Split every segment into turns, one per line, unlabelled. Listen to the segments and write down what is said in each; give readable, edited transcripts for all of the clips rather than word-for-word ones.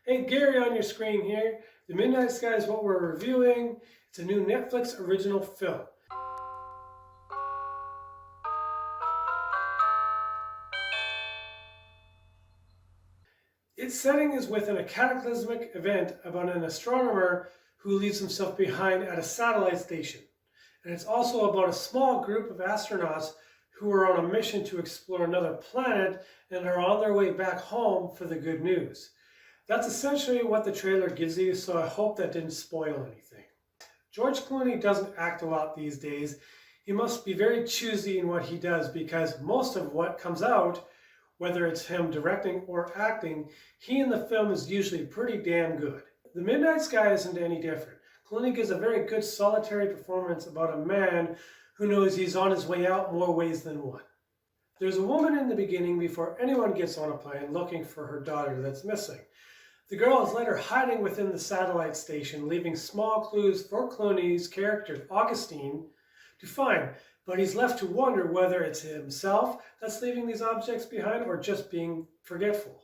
Hey, Gary on your screen here. The Midnight Sky is what we're reviewing. It's a new Netflix original film. Its setting is within a cataclysmic event about an astronomer who leaves himself behind at a satellite station. And it's also about a small group of astronauts who are on a mission to explore another planet and are on their way back home for the good news. That's essentially what the trailer gives you, so I hope that didn't spoil anything. George Clooney doesn't act a lot these days. He must be very choosy in what he does because most of what comes out, whether it's him directing or acting, he in the film is usually pretty damn good. The Midnight Sky isn't any different. Clooney gives a very good solitary performance about a man who knows he's on his way out more ways than one. There's a woman in the beginning before anyone gets on a plane looking for her daughter that's missing. The girl is later hiding within the satellite station, leaving small clues for Clooney's character, Augustine, to find, but he's left to wonder whether it's himself that's leaving these objects behind or just being forgetful.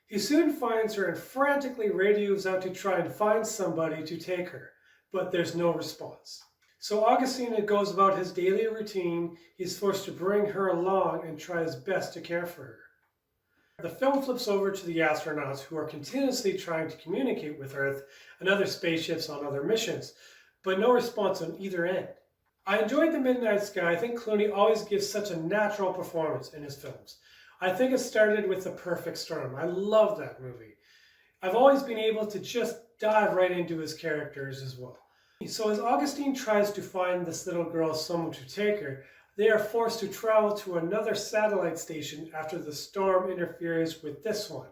He soon finds her and frantically radios out to try and find somebody to take her, but there's no response. So Augustine goes about his daily routine. He's forced to bring her along and try his best to care for her. The film flips over to the astronauts who are continuously trying to communicate with Earth and other spaceships on other missions, but no response on either end. I enjoyed The Midnight Sky. I think Clooney always gives such a natural performance in his films. I think it started with The Perfect Storm. I love that movie. I've always been able to just dive right into his characters as well. So as Augustine tries to find this little girl someone to take her, they are forced to travel to another satellite station after the storm interferes with this one.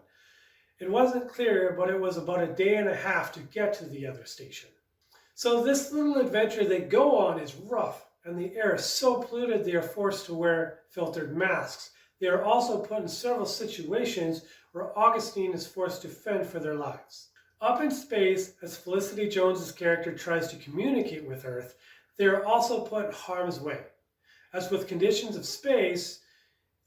It wasn't clear, but it was about a day and a half to get to the other station. So this little adventure they go on is rough, and the air is so polluted they are forced to wear filtered masks. They are also put in several situations where Augustine is forced to fend for their lives. Up in space, as Felicity Jones's character tries to communicate with Earth, they are also put in harm's way. As with conditions of space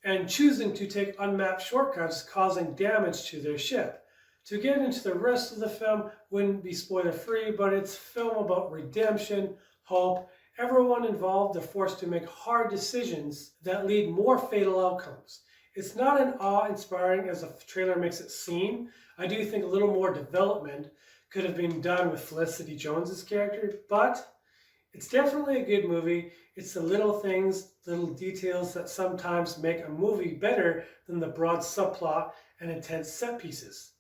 and choosing to take unmapped shortcuts causing damage to their ship. To get into the rest of the film wouldn't be spoiler free, but it's a film about redemption, hope. Everyone involved are forced to make hard decisions that lead more fatal outcomes. It's not as awe-inspiring as the trailer makes it seem. I do think a little more development could have been done with Felicity Jones's character, but it's definitely a good movie. It's the little things, little details that sometimes make a movie better than the broad subplot and intense set pieces.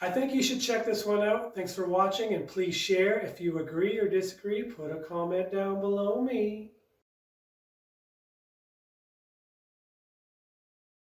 I think you should check this one out. Thanks for watching, and please share. If you agree or disagree, put a comment down below me.